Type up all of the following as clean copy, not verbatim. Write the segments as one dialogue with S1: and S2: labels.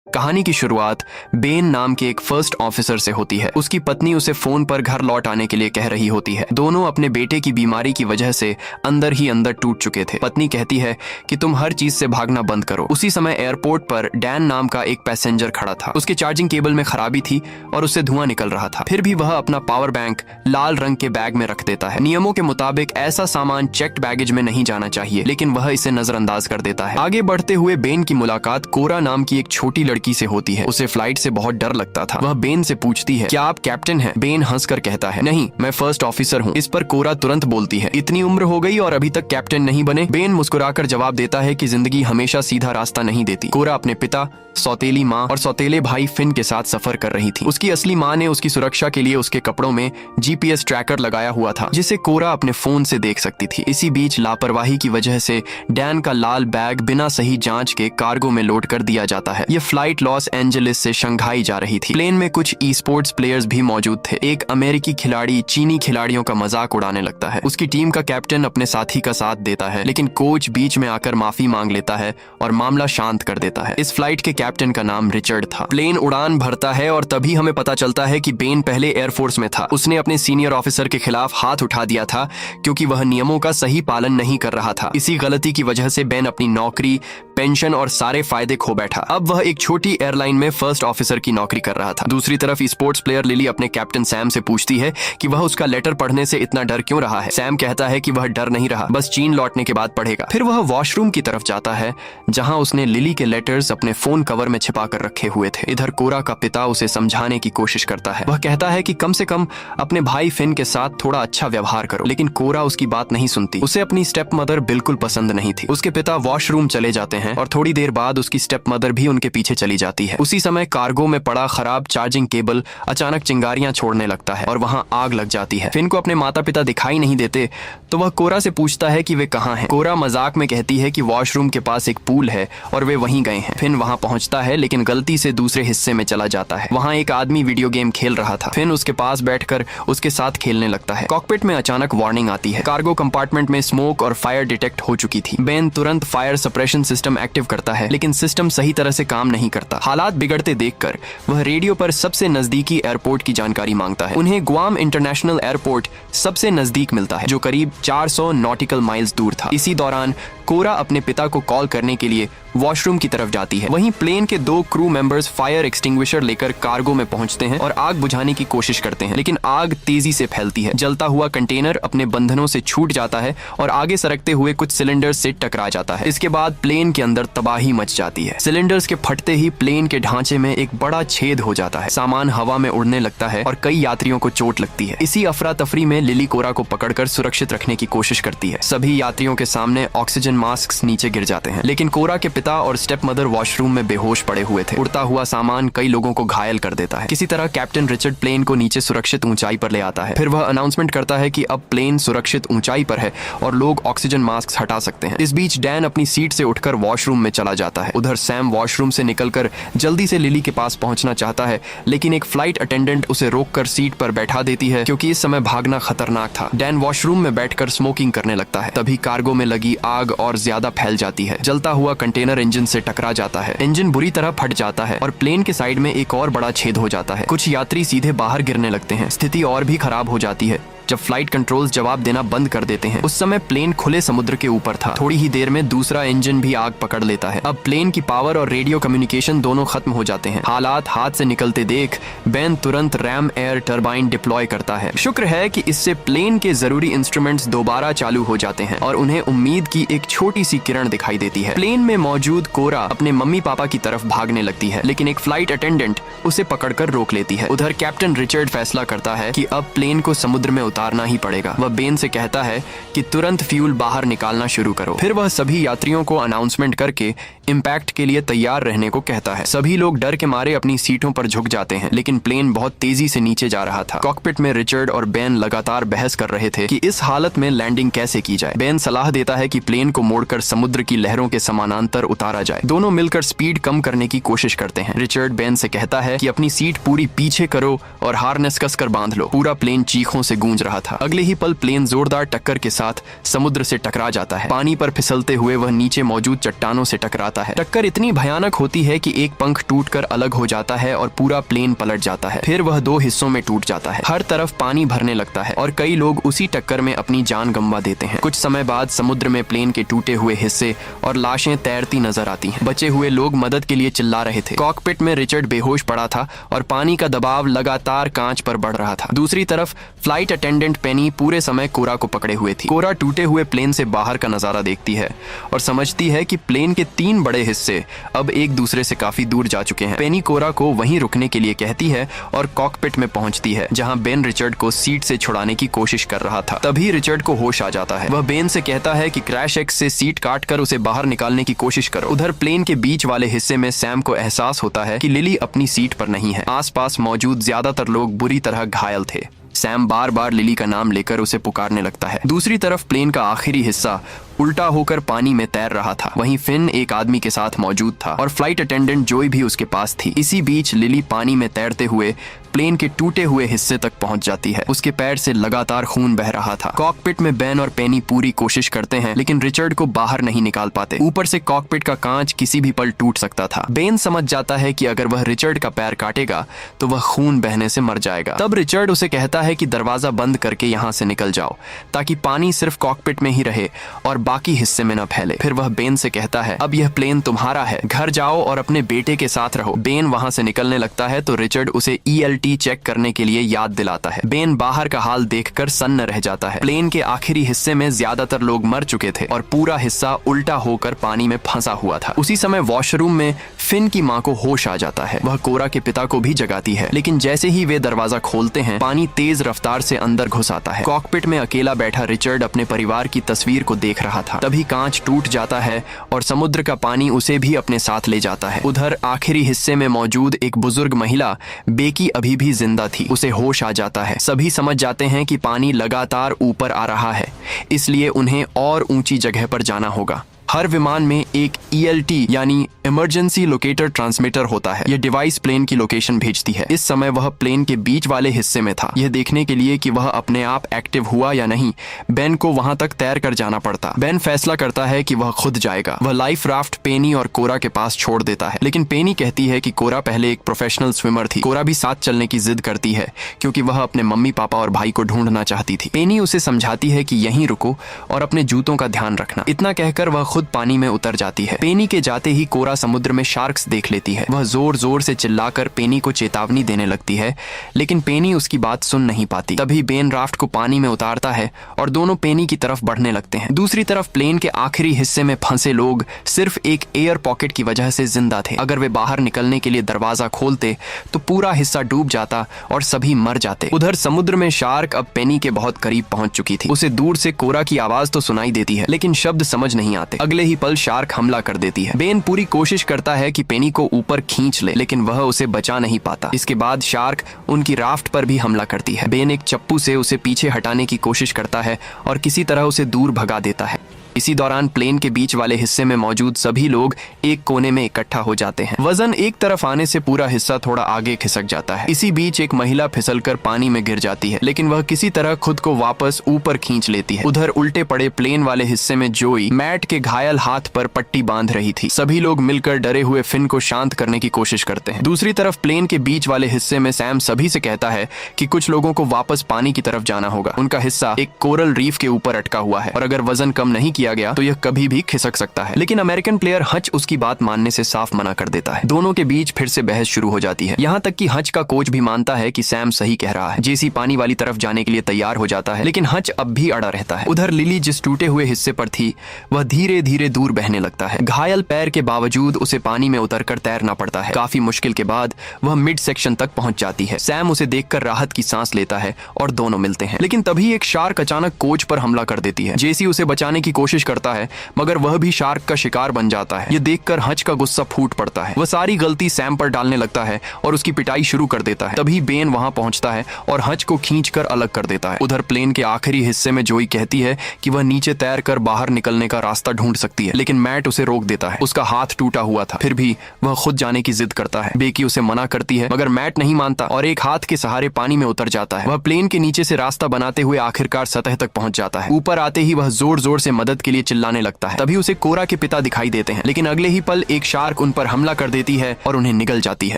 S1: कहानी की शुरुआत बेन नाम के एक फर्स्ट ऑफिसर से होती है। उसकी पत्नी उसे फोन पर घर लौट आने के लिए कह रही होती है। दोनों अपने बेटे की बीमारी की वजह से अंदर ही अंदर टूट चुके थे। पत्नी कहती है कि तुम हर चीज से भागना बंद करो। उसी समय एयरपोर्ट पर डैन नाम का एक पैसेंजर खड़ा था। उसके चार्जिंग केबल में खराबी थी और उससे धुआं निकल रहा था। फिर भी वह अपना पावर बैंक लाल रंग के बैग में रख देता है। नियमों के मुताबिक ऐसा सामान चेक्ड बैगेज में नहीं जाना चाहिए, लेकिन वह इसे नजरअंदाज कर देता है। आगे बढ़ते हुए बेन की मुलाकात कोरा नाम की एक छोटी लड़की से होती है। उसे फ्लाइट से बहुत डर लगता था। वह बेन से पूछती है, क्या आप कैप्टन हैं? बेन हंसकर कहता है, नहीं, मैं फर्स्ट ऑफिसर हूँ। इस पर कोरा तुरंत बोलती है, इतनी उम्र हो गई और अभी तक कैप्टन नहीं बने? बेन मुस्कुराकर जवाब देता है कि जिंदगी हमेशा सीधा रास्ता नहीं देती। कोरा अपने पिता, सौतेली माँ और सौतेले भाई फिन के साथ सफर कर रही थी। उसकी असली माँ ने उसकी सुरक्षा के लिए उसके कपड़ों में जीपीएस ट्रैकर लगाया हुआ था, जिसे कोरा अपने फोन से देख सकती थी। इसी बीच लापरवाही की वजह से डैन का लाल बैग बिना सही जांच के कार्गो में लोड कर दिया जाता है। यह फ्लाइट लॉस एंजलिस से शंघाई जा रही थी। प्लेन में कुछ ई स्पोर्ट्स प्लेयर्स भी मौजूद थे। एक अमेरिकी खिलाड़ी चीनी खिलाड़ियों का मजाक उड़ाने लगता है। उसकी टीम का कैप्टन अपने साथी का साथ देता है, लेकिन कोच बीच में आकर माफी मांग लेता है और मामला शांत कर देता है। इस फ्लाइट के कैप्टन का नाम रिचर्ड था। प्लेन उड़ान भरता है और तभी हमें पता चलता है कि बेन पहले एयरफोर्स में था। उसने अपने सीनियर ऑफिसर के खिलाफ हाथ उठा दिया था क्योंकि वह नियमों का सही पालन नहीं कर रहा था। इसी गलती की वजह से बेन अपनी नौकरी, पेंशन और सारे फायदे खो बैठा। अब वह एक छोटी एयरलाइन में फर्स्ट ऑफिसर की नौकरी कर रहा था। दूसरी तरफ स्पोर्ट्स प्लेयर लिली अपने कैप्टन सैम से पूछती है कि वह उसका लेटर पढ़ने से इतना डर क्यों रहा है। सैम कहता है कि वह डर नहीं रहा, बस चीन लौटने के बाद पढ़ेगा। फिर वह वॉशरूम की तरफ जाता है जहां उसने लिली के लेटर्स अपने फोन कवर में छिपा कर रखे हुए थे। इधर कोरा का पिता उसे समझाने की कोशिश करता है। वह कहता है कि कम से कम अपने भाई फिन के साथ थोड़ा अच्छा व्यवहार करो, लेकिन कोरा उसकी बात नहीं सुनती। उसे अपनी स्टेप मदर बिल्कुल पसंद नहीं थी। उसके पिता वॉशरूम चले जाते हैं और थोड़ी देर बाद उसकी स्टेप मदर भी उनके पीछे चली जाती है। उसी समय कार्गो में पड़ा खराब चार्जिंग केबल अचानक चिंगारियां छोड़ने लगता है और वहां आग लग जाती है। फिन को अपने माता पिता दिखाई नहीं देते तो वह कोरा से पूछता है कि वे कहाँ हैं। कोरा मजाक में कहती है कि वॉशरूम के पास एक पूल है और वे वहीं गए हैं। फिन वहां पहुंचता है लेकिन गलती से दूसरे हिस्से में चला जाता है। वहां एक आदमी वीडियो गेम खेल रहा था। फिन उसके पास बैठकर उसके साथ खेलने लगता है। कॉकपिट में अचानक वार्निंग आती है। कार्गो कंपार्टमेंट में स्मोक और फायर डिटेक्ट हो चुकी थी। बेन तुरंत फायर सप्रेशन सिस्टम एक्टिव करता है, लेकिन सिस्टम सही तरह से काम नहीं करता। हालात बिगड़ते देखकर वह रेडियो पर सबसे नजदीकी एयरपोर्ट की जानकारी मांगता है। उन्हें ग्वाम इंटरनेशनल एयरपोर्ट सबसे नजदीक मिलता है, जो करीब 400 नॉटिकल माइल्स दूर था। इसी दौरान कोरा अपने पिता को कॉल करने के लिए वॉशरूम की तरफ जाती है। वहीं प्लेन के 2 क्रू मेंबर्स फायर एक्सटिंग्विशर लेकर कार्गो में पहुंचते हैं और आग बुझाने की कोशिश करते हैं, लेकिन आग तेजी से फैलती है। जलता हुआ कंटेनर अपने बंधनों से छूट जाता है और आगे सरकते हुए कुछ सिलेंडर्स से टकरा जाता है। इसके बाद प्लेन के अंदर तबाही मच जाती है। सिलेंडर्स के फटते ही प्लेन के ढांचे में एक बड़ा छेद हो जाता है। सामान हवा में उड़ने लगता है और कई यात्रियों को चोट लगती है। इसी अफरा तफरी में लिली कोरा को पकड़कर सुरक्षित रखने की कोशिश करती है। सभी यात्रियों के सामने ऑक्सीजन मास्क नीचे गिर जाते हैं, लेकिन कोरा के पिता और स्टेप मदर वॉशरूम में बेहोश पड़े हुए थे। उड़ता हुआ सामान कई लोगों को घायल कर देता है। किसी तरह कैप्टन रिचर्ड प्लेन को नीचे सुरक्षित ऊंचाई पर ले आता है। फिर वह अनाउंसमेंट करता है कि अब प्लेन सुरक्षित ऊंचाई पर है और लोग ऑक्सीजन मास्क हटा सकते हैं। इस बीच डैन अपनी सीट से उठकर वॉशरूम में चला जाता है। उधर सैम वॉशरूम से निकलकर जल्दी से लिली के पास पहुंचना चाहता है, लेकिन एक फ्लाइट अटेंडेंट उसे रोककर सीट पर बैठा देती है क्योंकि इस समय भागना खतरनाक था। डैन वॉशरूम में बैठकर स्मोकिंग करने लगता है। तभी कार्गो में लगी आग और ज्यादा फैल जाती है। जलता हुआ कंटेनर इंजन से टकरा जाता है। इंजन बुरी तरह फट जाता है और प्लेन के साइड में एक और बड़ा छेद हो जाता है। कुछ यात्री सीधे बाहर गिरने लगते हैं। स्थिति और भी खराब हो जाती है जब फ्लाइट कंट्रोल्स जवाब देना बंद कर देते हैं। उस समय प्लेन खुले समुद्र के ऊपर था। थोड़ी ही देर में दूसरा इंजन भी आग पकड़ लेता है। अब प्लेन की पावर और रेडियो कम्युनिकेशन दोनों खत्म हो जाते हैं। हालात हाथ से निकलते देख बेन तुरंत रैम एयर टरबाइन डिप्लॉय करता है। शुक्र है कि इससे प्लेन के जरूरी इंस्ट्रूमेंट्स दोबारा चालू हो जाते हैं और उन्हें उम्मीद की एक छोटी सी किरण दिखाई देती है। प्लेन में मौजूद कोरा अपने मम्मी पापा की तरफ भागने लगती है, लेकिन एक फ्लाइट अटेंडेंट उसे पकड़कर रोक लेती है। उधर कैप्टन रिचर्ड फैसला करता है कि अब प्लेन को समुद्र में उतारना ही पड़ेगा। वह बेन से कहता है कि तुरंत फ्यूल बाहर निकालना शुरू करो। फिर वह सभी यात्रियों को अनाउंसमेंट करके इम्पैक्ट के लिए तैयार रहने को कहता है। सभी लोग डर के मारे अपनी सीटों पर झुक जाते हैं, लेकिन प्लेन बहुत तेजी से नीचे जा रहा था। कॉकपिट में रिचर्ड और बेन लगातार बहस कर रहे थे कि इस हालत में लैंडिंग कैसे की जाए। बेन सलाह देता है कि प्लेन को मोड़कर समुद्र की लहरों के समानांतर उतारा जाए। दोनों मिलकर स्पीड कम करने की कोशिश करते हैं। रिचर्ड बेन से कहता है कि अपनी सीट पूरी पीछे करो और हार्नेस कसकर बांध लो। पूरा प्लेन चीखों से गूंज रहा था। अगले ही पल प्लेन जोरदार टक्कर के साथ समुद्र से टकरा जाता है। पानी पर फिसलते हुए वह नीचे मौजूद चट्टानों से टकराता है। टक्कर इतनी भयानक होती है कि एक पंख टूटकर अलग हो जाता है और पूरा प्लेन पलट जाता है। फिर वह 2 हिस्सों में टूट जाता है। हर तरफ पानी भरने लगता है और कई लोग उसी टक्कर में अपनी जान गंवा देते हैं। कुछ समय बाद समुद्र में प्लेन के टूटे हुए हिस्से और लाशें तैरती नजर आती हैं। बचे हुए लोग मदद के लिए चिल्ला रहे थे। कॉकपिट में रिचर्ड बेहोश पड़ा था और पानी का दबाव लगातार कांच पर बढ़ रहा था। दूसरी तरफ फ्लाइट अटेंडेंट पेनी पूरे समय कोरा को पकड़े हुए थी। कोरा टूटे हुए प्लेन से बाहर का नजारा देखती है और समझती है कि प्लेन के 3 बड़े हिस्से अब एक दूसरे से काफी दूर जा चुके हैं। पेनी कोरा को वहीं रुकने के लिए कहती है और कॉकपिट में पहुंचती है, जहां बेन रिचर्ड को सीट से छुड़ाने की कोशिश कर रहा था। तभी रिचर्ड को होश आ जाता है। वह बेन से कहता है कि क्रैश एक्स से सीट काटकर उसे बाहर निकालने की कोशिश करो। उधर प्लेन के बीच वाले हिस्से में सैम को एहसास होता है कि लिली अपनी सीट पर नहीं है। आसपास मौजूद ज्यादातर लोग बुरी तरह घायल थे। सैम बार बार लिली का नाम लेकर उसे पुकारने लगता है। दूसरी तरफ प्लेन का आखिरी हिस्सा उल्टा होकर पानी में तैर रहा था। वहीं फिन एक आदमी के साथ मौजूद था और फ्लाइट अटेंडेंट जोई भी उसके पास थी। इसी बीच लिली पानी में तैरते हुए प्लेन के टूटे हुए हिस्से तक पहुंच जाती है। उसके पैर से लगातार खून बह रहा था। कॉकपिट में बेन और पेनी पूरी कोशिश करते हैं, लेकिन रिचर्ड को बाहर नहीं निकाल पाते। ऊपर से कॉकपिट का कांच किसी भी पल टूट सकता था। बेन समझ जाता है कि अगर वह रिचर्ड का पैर काटेगा तो वह खून बहने से मर जाएगा। तब रिचर्ड उसे कहता है कि दरवाजा बंद करके यहाँ से निकल जाओ, ताकि पानी सिर्फ कॉकपिट में ही रहे और बाकी हिस्से में न फैले। फिर वह बेन से कहता है, अब यह प्लेन तुम्हारा है, घर जाओ और अपने बेटे के साथ रहो। बेन वहां से निकलने लगता है तो रिचर्ड उसे ELT चेक करने के लिए याद दिलाता है। बेन बाहर का हाल देखकर सन्न रह जाता है। प्लेन के आखिरी हिस्से में ज्यादातर लोग मर चुके थे और पूरा हिस्सा उल्टा होकर पानी में फंसा हुआ था। उसी समय वॉशरूम में फिन की मां को होश आ जाता है। वह कोरा के पिता को भी जगाती है, लेकिन जैसे ही वे दरवाजा खोलते हैं, पानी तेज रफ्तार से अंदर घुस आता है। कॉकपिट में अकेला बैठा रिचर्ड अपने परिवार की तस्वीर को देख रहा था। तभी कांच टूट जाता है और समुद्र का पानी उसे भी अपने साथ ले जाता है। उधर आखिरी हिस्से में मौजूद एक बुजुर्ग महिला बेकी अभी भी जिंदा थी। उसे होश आ जाता है। सभी समझ जाते हैं कि पानी लगातार ऊपर आ रहा है, इसलिए उन्हें और ऊंची जगह पर जाना होगा। हर विमान में एक ELT यानी इमरजेंसी लोकेटर ट्रांसमीटर होता है। यह डिवाइस प्लेन की लोकेशन भेजती है। इस समय वह प्लेन के बीच वाले हिस्से में था। यह देखने के लिए कि वह अपने आप एक्टिव हुआ या नहीं, बेन को वहां तक तैर कर जाना पड़ता। बेन फैसला करता है कि वह खुद जाएगा। वह लाइफ राफ्ट पेनी और कोरा के पास छोड़ देता है, लेकिन पेनी कहती है कि कोरा पहले एक प्रोफेशनल स्विमर थी। कोरा भी साथ चलने की जिद करती है क्योंकि वह अपने मम्मी पापा और भाई को ढूंढना चाहती थी। पेनी उसे समझाती है कि यहीं रुको और अपने जूतों का ध्यान रखना। इतना कहकर वह खुद पानी में उतर जाती है। पेनी के जाते ही कोरा समुद्र में शार्क्स देख लेती है। वह जोर जोर से चिल्लाकर पेनी को चेतावनी देने लगती है, लेकिन पेनी उसकी बात सुन नहीं पाती। तभी बेन राफ्ट को पानी में उतारता है और दोनों पेनी की तरफ बढ़ने लगते हैं। दूसरी तरफ प्लेन के आखिरी हिस्से में फंसे लोग सिर्फ एक एयर पॉकेट की वजह से जिंदा थे। अगर वे बाहर निकलने के लिए दरवाजा खोलते तो पूरा हिस्सा डूब जाता और सभी मर जाते। उधर समुद्र में शार्क अब पेनी के बहुत करीब पहुंच चुकी थी। उसे दूर से कोरा की आवाज तो सुनाई देती है, लेकिन शब्द समझ नहीं आते। अगले ही पल शार्क हमला कर देती है। बेन पूरी कोशिश करता है कि पेनी को ऊपर खींच ले, लेकिन वह उसे बचा नहीं पाता। इसके बाद शार्क उनकी राफ्ट पर भी हमला करती है। बेन एक चप्पू से उसे पीछे हटाने की कोशिश करता है और किसी तरह उसे दूर भगा देता है। इसी दौरान प्लेन के बीच वाले हिस्से में मौजूद सभी लोग एक कोने में इकट्ठा हो जाते हैं। वजन एक तरफ आने से पूरा हिस्सा थोड़ा आगे खिसक जाता है। इसी बीच एक महिला फिसलकर पानी में गिर जाती है, लेकिन वह किसी तरह खुद को वापस ऊपर खींच लेती है। उधर उल्टे पड़े प्लेन वाले हिस्से में जोई मैट के घायल हाथ पर पट्टी बांध रही थी। सभी लोग मिलकर डरे हुए फिन को शांत करने की कोशिश करते हैं। दूसरी तरफ प्लेन के बीच वाले हिस्से में सैम सभी से कहता है कि कुछ लोगों को वापस पानी की तरफ जाना होगा। उनका हिस्सा एक कोरल रीफ के ऊपर अटका हुआ है और अगर वजन कम नहीं किया गया तो यह कभी भी खिसक सकता है। लेकिन अमेरिकन प्लेयर हच उसकी बात मानने से साफ मना कर देता है। दोनों के बीच फिर से बहस शुरू हो जाती है। यहाँ तक कि हच का कोच भी मानता है कि सैम सही कह रहा है। जेसी पानी वाली तरफ जाने के लिए तैयार हो जाता है, लेकिन हच अब भी अड़ा रहता है। उधर लिली जिस टूटे हुए हिस्से पर थी वह धीरे धीरे दूर बहने लगता है। घायल पैर के बावजूद उसे पानी में उतरकर तैरना पड़ता है। काफी मुश्किल के बाद वह मिड सेक्शन तक पहुंच जाती है। सैम उसे देखकर राहत की सांस लेता है और दोनों मिलते हैं, लेकिन तभी एक शार्क अचानक कोच पर हमला कर देती है। जेसी उसे बचाने की कोशिश कोशिश करता है, मगर वह भी शार्क का शिकार बन जाता है। ये देखकर हच का गुस्सा फूट पड़ता है। वह सारी गलती सैम पर डालने लगता है और उसकी पिटाई शुरू कर देता है। तभी बेन वहां पहुंचता है और हच को खींचकर अलग कर देता है। उधर प्लेन के आखिरी हिस्से में जोई कहती है कि वह नीचे तैर कर बाहर निकलने का रास्ता ढूंढ सकती है, लेकिन मैट उसे रोक देता है। उसका हाथ टूटा हुआ था, फिर भी वह खुद जाने की जिद करता है। बेकी उसे मना करती है, मगर मैट नहीं मानता और एक हाथ के सहारे पानी में उतर जाता है। वह प्लेन के नीचे से रास्ता बनाते हुए आखिरकार सतह तक पहुंच जाता है। ऊपर आते ही वह जोर जोर से मदद के लिए चिल्लाने लगता है। तभी उसे कोरा के पिता दिखाई देते हैं, लेकिन अगले ही पल एक शार्क उन पर हमला कर देती है और उन्हें निगल जाती है।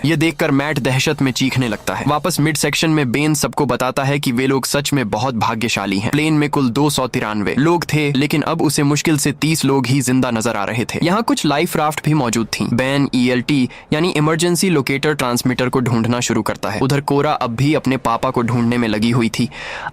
S1: यह देखकर मैट दहशत में चीखने लगता है। वापस मिड सेक्शन में बेन सबको बताता है कि वे लोग सच में बहुत भाग्यशाली हैं। प्लेन में कुल 293 लोग थे, लेकिन अब उसे मुश्किल से 30 लोग ही जिंदा नजर आ रहे थे। यहाँ कुछ लाइफ राफ्ट भी मौजूद थी। बेन ELT यानी इमरजेंसी लोकेटर ट्रांसमीटर को ढूंढना शुरू करता है। उधर कोरा अब भी अपने पापा को ढूंढने में लगी हुई थी।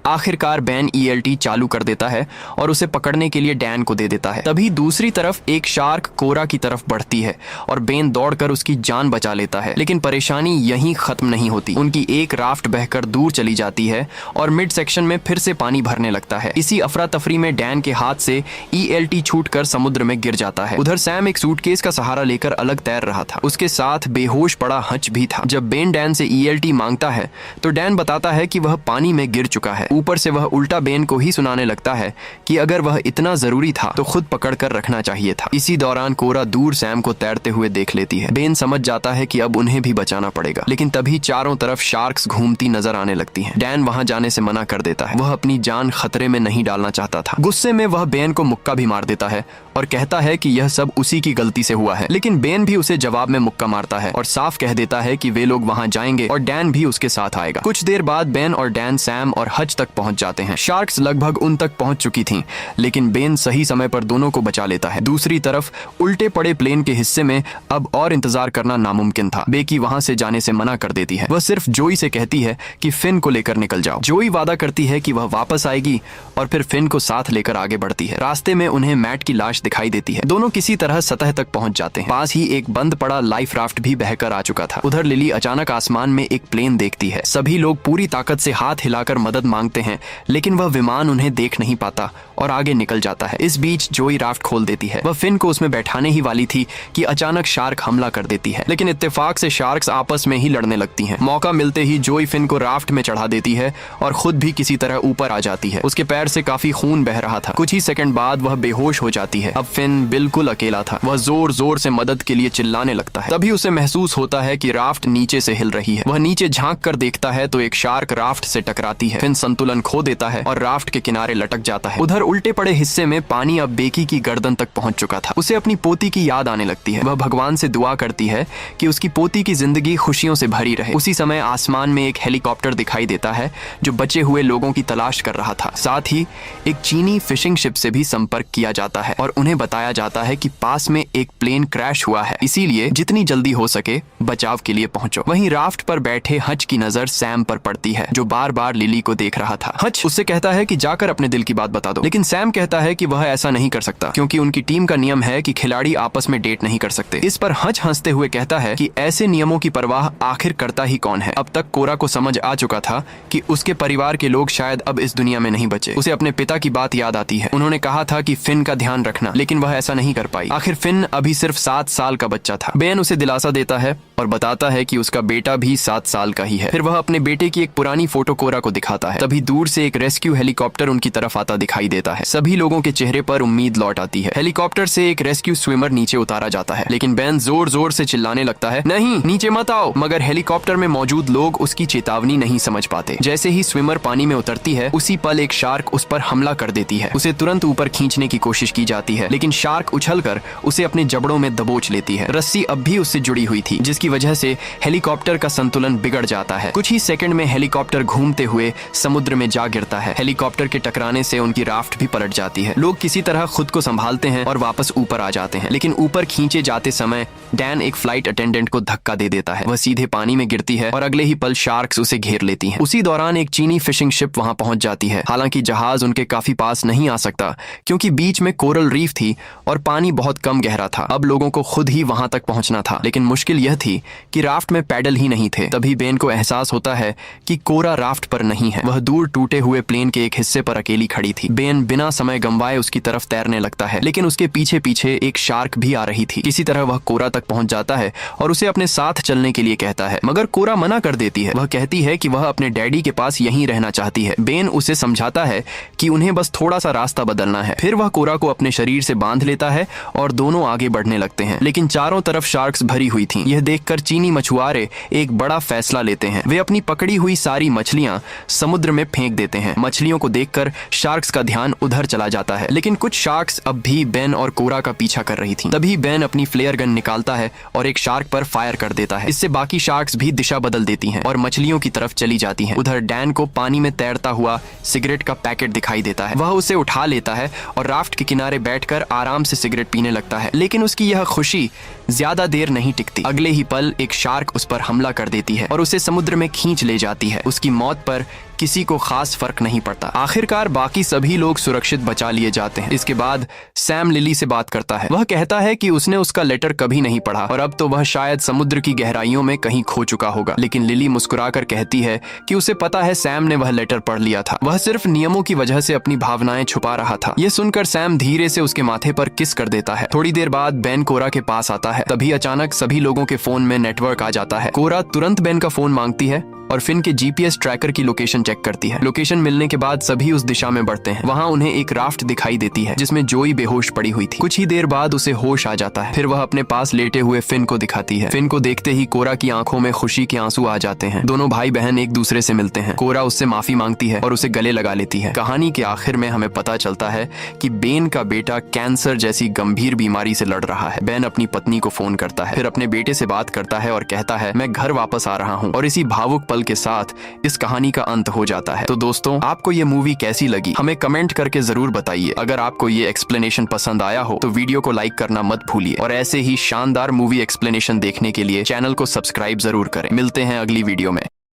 S1: आखिरकार बेन ELT चालू कर देता है और उसे पकड़ने के लिए डैन को दे देता है। तभी दूसरी तरफ एक शार्क कोरा की तरफ बढ़ती है और बेन दौड़कर उसकी जान बचा लेता है। लेकिन परेशानी यहीं खत्म नहीं होती। उनकी एक राफ्ट बहकर दूर चली जाती है और मिड सेक्शन में फिर से पानी भरने लगता है। इसी अफरा तफरी में डैन के हाथ से ELT छूटकर समुद्र में गिर जाता है। उधर सैम एक सूटकेस का सहारा लेकर अलग तैर रहा था। उसके साथ बेहोश पड़ा हच भी था। जब बेन डैन से ELT मांगता है तो डैन बताता है कि वह पानी में गिर चुका है। ऊपर से वह उल्टा बेन को ही सुनाने लगता है कि अगर वह इतना जरूरी था तो खुद पकड़ कर रखना चाहिए था। इसी दौरान कोरा दूर सैम को तैरते हुए देख लेती है। बेन समझ जाता है कि अब उन्हें भी बचाना पड़ेगा, लेकिन तभी चारों तरफ शार्क्स घूमती नजर आने लगती हैं। डैन वहां जाने से मना कर देता है। वह अपनी जान खतरे में नहीं डालना चाहता था। गुस्से में वह बेन को मुक्का भी मार देता है और कहता है कि यह सब उसी की गलती से हुआ है। लेकिन बेन भी उसे जवाब में मुक्का मारता है और साफ कह देता है कि वे लोग वहां जाएंगे और डैन भी उसके साथ आएगा। कुछ देर बाद बेन और डैन सैम और हच तक पहुंच जाते हैं। शार्क्स लगभग उन तक पहुंच चुकी थीं, लेकिन बेन सही समय पर दोनों को बचा लेता है। दूसरी तरफ उल्टे पड़े प्लेन के हिस्से में अब और इंतजार करना नामुमकिन था। बेकी वहां से जाने से मना कर देती है। वह सिर्फ जोई से कहती है कि फिन को लेकर निकल जाओ। जोई वादा करती है कि वह वापस आएगी और फिर फिन को साथ लेकर आगे बढ़ती है। रास्ते में उन्हें मैट की लाश दिखाई देती है। दोनों किसी तरह सतह तक पहुंच जाते हैं। पास ही एक बंद पड़ा लाइफ राफ्ट भी बहकर आ चुका था। उधर लिली अचानक आसमान में एक प्लेन देखती है। सभी लोग पूरी ताकत से हाथ हिलाकर मदद मांगते हैं, लेकिन वह विमान उन्हें देख नहीं पाता और आगे निकल जाता है। इस बीच जोई राफ्ट खोल देती है। वह फिन को उसमें बैठाने ही वाली थी कि अचानक शार्क हमला कर देती है, लेकिन इत्तेफाक से शार्क्स आपस में ही लड़ने लगती हैं। मौका मिलते ही जोई फिन को राफ्ट में चढ़ा देती है और खुद भी किसी तरह ऊपर आ जाती है। उसके पैर से काफी खून बह रहा था। कुछ ही सेकंड बाद वह बेहोश हो जाती है। अब फिन बिल्कुल अकेला था। वह जोर जोर से मदद के लिए चिल्लाने लगता है। तभी उसे महसूस होता है कि राफ्ट नीचे से हिल रही है। वह नीचे झांक कर देखता है तो एक शार्क राफ्ट से टकराती है। फिन संतुलन खो देता है और राफ्ट के किनारे लटक जाता है। उधर उल्टे पड़े हिस्से में पानी अब बेकी की गर्दन तक पहुंच चुका था। उसे अपनी पोती की याद आने लगती है। वह भगवान से दुआ करती है कि उसकी पोती की जिंदगी खुशियों से भरी रहे। उसी समय आसमान में एक हेलीकॉप्टर दिखाई देता है जो बचे हुए लोगों की तलाश कर रहा था। साथ ही एक चीनी फिशिंग शिप से भी संपर्क किया जाता है और उन्हें बताया जाता है कि पास में एक प्लेन क्रैश हुआ है, इसीलिए जितनी जल्दी हो सके बचाव के लिए पहुंचो। वहीं राफ्ट पर बैठे हच की नजर सैम पर पड़ती है, जो बार बार लिली को देख रहा था। हच उससे कहता है कि जाकर अपने दिल की बात बता दो, लेकिन सैम कहता है कि वह ऐसा नहीं कर सकता क्योंकि उनकी टीम का नियम है कि खिलाड़ी आपस में डेट नहीं कर सकते। इस पर हच हंसते हुए कहता है कि ऐसे नियमों की परवाह आखिर करता ही कौन है। अब तक कोरा को समझ आ चुका था कि उसके परिवार के लोग शायद अब इस दुनिया में नहीं बचे। उसे अपने पिता की बात याद आती है। उन्होंने कहा था कि फिन का ध्यान रखना, लेकिन वह ऐसा नहीं कर पाई। आखिर फिन अभी सिर्फ 7 साल का बच्चा था। बेन उसे दिलासा देता है और बताता है कि उसका बेटा भी 7 साल का ही है। फिर वह अपने बेटे की एक पुरानी फोटो कोरा को दिखाता है। तभी दूर से एक रेस्क्यू हेलीकॉप्टर उनकी तरफ आता दिखाई देता है। सभी लोगों के चेहरे पर उम्मीद लौट आती है। हेलीकॉप्टर से एक रेस्क्यू स्विमर नीचे उतारा जाता है, लेकिन बेन जोर जोर से चिल्लाने लगता है, नहीं नीचे मत आओ। मगर हेलीकॉप्टर में मौजूद लोग उसकी चेतावनी नहीं समझ पाते। जैसे ही स्विमर पानी में उतरती है, उसी पल एक शार्क उस पर हमला कर देती है। उसे तुरंत ऊपर खींचने की कोशिश की जाती है, लेकिन शार्क उछलकर उसे अपने जबड़ों में दबोच लेती है। रस्सी अब भी उससे जुड़ी हुई थी, जिसकी वजह से हेलीकॉप्टर का संतुलन बिगड़ जाता है। कुछ ही सेकंड में हेलीकॉप्टर घूमते हुए समुद्र में जा गिरता है। हेलीकॉप्टर के टकराने से उनकी राफ्ट भी पलट जाती है। लोग किसी तरह खुद को संभालते हैं और वापस ऊपर आ जाते हैं, लेकिन ऊपर खींचे जाते समय डैन एक फ्लाइट अटेंडेंट को धक्का दे देता है। वह सीधे पानी में गिरती है और अगले ही पल शार्क्स उसे घेर लेती हैं। उसी दौरान एक चीनी फिशिंग शिप वहां पहुंच जाती है। हालांकि जहाज उनके काफी पास नहीं आ सकता क्योंकि बीच में कोरल रीफ थी और पानी बहुत कम गहरा था। अब लोगों को खुद ही वहां तक पहुंचना था, लेकिन मुश्किल यह थी कि राफ्ट में पैडल ही नहीं थे। तभी बेन को एहसास होता है कि कोरा राफ्ट पर नहीं है। वह दूर टूटे हुए प्लेन के एक हिस्से पर अकेली खड़ी थी। बेन बिना समय गंवाए उसकी तरफ तैरने लगता है, लेकिन उसके पीछे पीछे एक शार्क भी आ रही थी। किसी तरह वह कोरा तक पहुंच जाता है और उसे अपने साथ चलने के लिए कहता है, मगर कोरा मना कर देती है। वह कहती है कि वह अपने डैडी के पास यहीं रहना चाहती है। बेन उसे समझाता है कि उन्हें बस थोड़ा सा रास्ता बदलना है। फिर वह कोरा को अपने शरीर से बांध लेता है और दोनों आगे बढ़ने लगते हैं, लेकिन चारों तरफ शार्क्स भरी हुई थीं। यह देखकर चीनी मछुआरे एक बड़ा फैसला लेते हैं। वे अपनी पकड़ी हुई सारी मछलियां समुद्र में फेंक देते हैं। मछलियों को देखकर शार्क्स का ध्यान उधर चला जाता है, लेकिन कुछ शार्क्स अब भी बेन और कोरा का पीछा कर रही थीं। तभी बेन अपनी फ्लेयर गन निकालता है और एक शार्क पर फायर कर देता है। इससे बाकी शार्क्स भी दिशा बदल देती हैं और मछलियों की तरफ चली जाती हैं। उधर डैन को पानी में तैरता हुआ सिगरेट का पैकेट दिखाई देता है। वह उसे उठा लेता है और राफ्ट के किनारे बैठकर आराम से सिगरेट पीने लगता है, लेकिन उसकी यह खुशी ज्यादा देर नहीं टिकती। अगले ही पल एक शार्क उस पर हमला कर देती है और उसे समुद्र में खींच ले जाती है। उसकी मौत पर किसी को खास फर्क नहीं पड़ता। आखिरकार बाकी सभी लोग सुरक्षित बचा लिए जाते हैं। इसके बाद सैम लिली से बात करता है। वह कहता है कि उसने उसका लेटर कभी नहीं पढ़ा और अब तो वह शायद समुद्र की गहराइयों में कहीं खो चुका होगा, लेकिन लिली मुस्कुराकर कहती है कि उसे पता है सैम ने वह लेटर पढ़ लिया था। वह सिर्फ नियमों की वजह से अपनी भावनाएं छुपा रहा था। यह सुनकर सैम धीरे से उसके माथे पर किस कर देता है। थोड़ी देर बाद बेन कोरा के पास आता है। तभी अचानक सभी लोगों के फोन में नेटवर्क आ जाता है। कोरा तुरंत बेन का फोन मांगती है और फिन के जीपीएस ट्रैकर की लोकेशन चेक करती है। लोकेशन मिलने के बाद सभी उस दिशा में बढ़ते हैं। वहाँ उन्हें एक राफ्ट दिखाई देती है जिसमें जोई बेहोश पड़ी हुई थी। कुछ ही देर बाद उसे होश आ जाता है। फिर वह अपने पास लेटे हुए फिन को दिखाती है। फिन को देखते ही कोरा की आंखों में खुशी के आंसू आ जाते हैं। दोनों भाई बहन एक दूसरे से मिलते हैं। कोरा उससे माफी मांगती है और उसे गले लगा लेती है। कहानी के आखिर में हमें पता चलता है कि बेन का बेटा कैंसर जैसी गंभीर बीमारी से लड़ रहा है। बेन अपनी पत्नी को फोन करता है, फिर अपने बेटे से बात करता है और कहता है, मैं घर वापस आ रहा हूँ। और इसी भावुक पल के साथ इस कहानी का अंत हो जाता है। तो दोस्तों, आपको ये मूवी कैसी लगी हमें कमेंट करके जरूर बताइए। अगर आपको ये एक्सप्लेनेशन पसंद आया हो तो वीडियो को लाइक करना मत भूलिए और ऐसे ही शानदार मूवी एक्सप्लेनेशन देखने के लिए चैनल को सब्सक्राइब जरूर करें। मिलते हैं अगली वीडियो में।